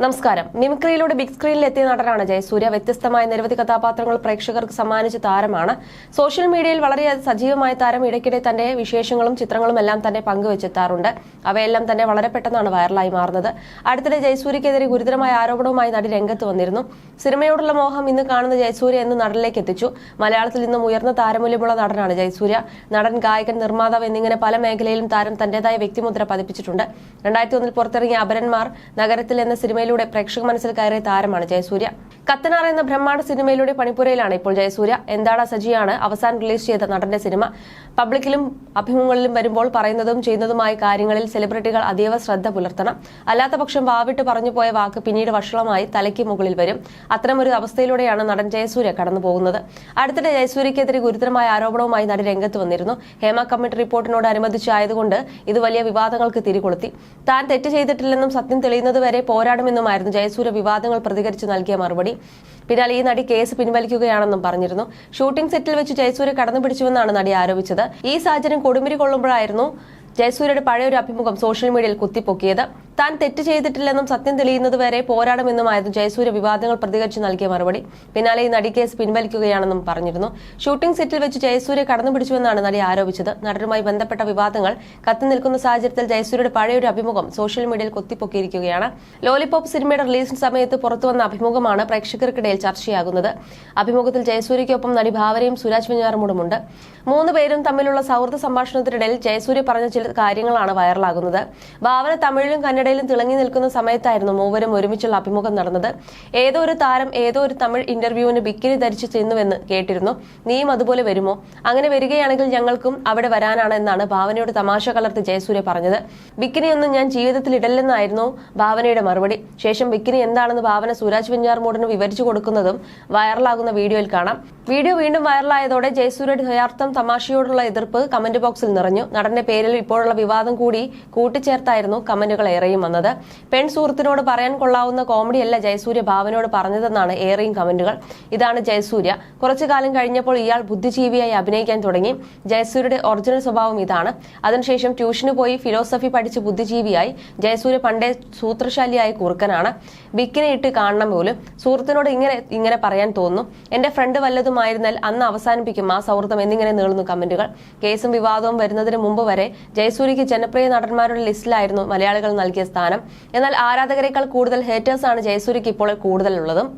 നമസ്കാരം. മിമിക്രിയിലൂടെ ബിഗ് സ്ക്രീനിൽ എത്തിയ നടനാണ് ജയസൂര്യ. വ്യത്യസ്തമായ നിരവധി കഥാപാത്രങ്ങൾ പ്രേക്ഷകർക്ക് സമ്മാനിച്ച താരമാണ്. സോഷ്യൽ മീഡിയയിൽ വളരെ സജീവമായ താരം ഇടയ്ക്കിടെ തന്റെ വിശേഷങ്ങളും ചിത്രങ്ങളും എല്ലാം തന്നെ പങ്കുവച്ചെത്താറുണ്ട്. അവയെല്ലാം തന്നെ വളരെ പെട്ടെന്നാണ് വൈറലായി മാറുന്നത്. അടുത്തിടെ ജയസൂര്യക്കെതിരെ ഗുരുതരമായ ആരോപണവുമായി നടി രംഗത്ത് വന്നിരുന്നു. സിനിമയോടുള്ള മോഹം ഇന്ന് കാണുന്ന ജയസൂര്യ എന്ന് നടനിലേക്ക് എത്തിച്ചു. മലയാളത്തിൽ നിന്നും ഉയർന്ന താരമൂല്യമുള്ള നടനാണ് ജയസൂര്യ. നടൻ, ഗായകൻ, നിർമ്മാതാവ് എന്നിങ്ങനെ പല മേഖലയിലും താരം തന്റേതായ വ്യക്തിമുദ്ര പതിപ്പിച്ചിട്ടുണ്ട്. 2001 പുറത്തിറങ്ങിയ അപരന്മാർ നഗരത്തിൽ എന്ന സിനിമയിലൂടെ പ്രേക്ഷക മനസ്സിൽ കയറിയ താരമാണ് ജയസൂര്യ. കത്തനാർ എന്ന ബ്രഹ്മാണ്ഡ സിനിമയിലൂടെ പണിപ്പുരയിലാണ് ഇപ്പോൾ ജയസൂര്യ. എന്താണ് സജിയാണ് അവസാനം റിലീസ് ചെയ്ത നടന്റെ സിനിമ. പബ്ലിക്കിലും അഭിമുഖങ്ങളിലും വരുമ്പോൾ പറയുന്നതും ചെയ്യുന്നതുമായ കാര്യങ്ങളിൽ സെലിബ്രിറ്റികൾ അതീവ ശ്രദ്ധ പുലർത്തണം. അല്ലാത്ത പക്ഷം വാവിട്ട് പറഞ്ഞുപോയ വാക്ക് പിന്നീട് വഷളമായി തലയ്ക്ക് മുകളിൽ വരും. അത്തരമൊരു അവസ്ഥയിലൂടെയാണ് നടൻ ജയസൂര്യ കടന്നു പോകുന്നത്. അടുത്തിടെ ജയസൂര്യക്കെതിരെ ഗുരുതരമായ ആരോപണവുമായി നടി രംഗത്ത് വന്നിരുന്നു. ഹേമ കമ്മിറ്റി റിപ്പോർട്ടിനോട് അനുബന്ധിച്ചായതുകൊണ്ട് ഇത് വലിയ വിവാദങ്ങൾക്ക് തിരികൊളുത്തി. താൻ തെറ്റ് ചെയ്തിട്ടില്ലെന്നും സത്യം തെളിയുന്നതുവരെ പോരാടുമെന്നുമായിരുന്നു ജയസൂര്യ വിവാദങ്ങൾ പ്രതികരിച്ച് നൽകിയ മറുപടി. പിന്നാലെ ഈ നടി കേസ് പിൻവലിക്കുകയാണെന്നും പറഞ്ഞിരുന്നു. ഷൂട്ടിംഗ് സെറ്റിൽ വെച്ച് ജയസൂര്യ കടന്നുപിടിച്ചുവെന്നാണ് നടി ആരോപിച്ചത്. ഈ സാഹചര്യം കൊടുമ്പിരി കൊള്ളുമ്പോഴായിരുന്നു ജയസൂര്യയുടെ പഴയൊരു അഭിമുഖം സോഷ്യൽ മീഡിയയിൽ കുത്തിപ്പൊക്കിയത്. താൻ തെറ്റ് ചെയ്തിട്ടില്ലെന്നും സത്യം തെളിയുന്നതുവരെ പോരാടുമെന്നുമായിരുന്നു ജയസൂര്യ വിവാദങ്ങൾ പ്രതികരിച്ച് നൽകിയ മറുപടി. പിന്നാലെ ഈ നടി കേസ് പിൻവലിക്കുകയാണെന്നും പറഞ്ഞിരുന്നു. ഷൂട്ടിംഗ് സെറ്റിൽ വെച്ച് ജയസൂര്യ കടന്നുപിടിച്ചുവെന്നാണ് നടി ആരോപിച്ചത്. നടനുമായി ബന്ധപ്പെട്ട വിവാദങ്ങൾ കത്തി നിൽക്കുന്ന സാഹചര്യത്തിൽ ജയസൂര്യയുടെ പഴയൊരു അഭിമുഖം സോഷ്യൽ മീഡിയയിൽ കുത്തിപ്പൊക്കിയിരിക്കുകയാണ്. ലോലിപോപ്പ് സിനിമയുടെ റിലീസിന് സമയത്ത് പുറത്തുവന്ന അഭിമുഖമാണ് പ്രേക്ഷകർക്കിടയിൽ ചർച്ചയാകുന്നത്. അഭിമുഖത്തിൽ ജയസൂര്യയ്ക്കൊപ്പം നടി ഭാവനയും സുരാജ് വെഞ്ഞാറമൂടുമുണ്ട്. 3 പേരും തമ്മിലുള്ള സൗഹൃദ സംഭാഷണത്തിനിടയിൽ ജയസൂര്യ പറഞ്ഞ ചില കാര്യങ്ങളാണ് വൈറലാകുന്നത്. ഭാവന തമിഴിലും കന്നഡയിലും തിളങ്ങി നിൽക്കുന്ന സമയത്തായിരുന്നു മൂവരും ഒരുമിച്ചുള്ള അഭിമുഖം നടന്നത്. ഏതോ ഒരു താരം ഏതോ ഒരു തമിഴ് ഇന്റർവ്യൂവിന് ബിക്കിനി ധരിച്ചു ചെന്നുവെന്ന് കേട്ടിരുന്നു. നീയും അതുപോലെ വരുമോ? അങ്ങനെ വരികയാണെങ്കിൽ ഞങ്ങൾക്കും അവിടെ വരാനാണ് എന്നാണ് ഭാവനയോട് തമാശ കലർത്തി ജയസൂര്യ പറഞ്ഞത്. ബിക്കിനിയൊന്നും ഞാൻ ജീവിതത്തിൽ ഇടല്ലെന്നായിരുന്നു ഭാവനയുടെ മറുപടി. ശേഷം ബിക്കിനി എന്താണെന്ന് ഭാവന സുരാജ് വെഞ്ഞാറമൂടിന് വിവരിച്ചു കൊടുക്കുന്നതും വൈറലാകുന്ന വീഡിയോയിൽ കാണാം. വീഡിയോ വീണ്ടും വൈറലായതോടെ ജയസൂര്യയുടെ യഥാർത്ഥം തമാശയോടുള്ള എതിർപ്പ് കമന്റ് ബോക്സിൽ നിറഞ്ഞു. നടന്റെ പേരിൽ ഇപ്പോഴുള്ള വിവാദം കൂടി കൂട്ടിച്ചേർത്തായിരുന്നു കമന്റുകൾ ഏറെയും വന്നത്. പെൺ സുഹൃത്തിനോട് പറയാൻ കൊള്ളാവുന്ന കോമഡിയല്ല ജയസൂര്യ ഭാവനയോട് പറഞ്ഞതെന്നാണ് ഏറെയും കമന്റുകൾ. ഇതാണ് ജയസൂര്യ. കുറച്ചു കാലം കഴിഞ്ഞപ്പോൾ ഇയാൾ ബുദ്ധിജീവിയായി അഭിനയിക്കാൻ തുടങ്ങി. ജയസൂര്യയുടെ ഒറിജിനൽ സ്വഭാവം ഇതാണ്. അതിനുശേഷം ട്യൂഷന് പോയി ഫിലോസഫി പഠിച്ച് ബുദ്ധിജീവിയായി. ജയസൂര്യ പണ്ടേ സൂത്രശാലിയായ കുറുക്കനാണ്. ബിക്കിനി ഇട്ട് കാണണം പോലും. സുഹൃത്തിനോട് ഇങ്ങനെ പറയാൻ തോന്നുന്നു. എന്റെ ഫ്രണ്ട് വല്ലതുമായിരുന്നാൽ അന്ന് അവസാനിപ്പിക്കും ആ സൗഹൃദം എന്നിങ്ങനെ നീളുന്നു കമന്റുകൾ. കേസും വിവാദവും വരുന്നതിന് മുമ്പ് വരെ ജയസൂര്യയ്ക്ക് ജനപ്രിയ നടന്മാരുടെ ലിസ്റ്റിലായിരുന്നു മലയാളികൾ നൽകിയ സ്ഥാനം. എന്നാൽ ആരാധകരെക്കാൾ കൂടുതൽ ഹേറ്റേഴ്സാണ് ജയസൂര്യയ്ക്ക് ഇപ്പോൾ കൂടുതലുള്ളതും.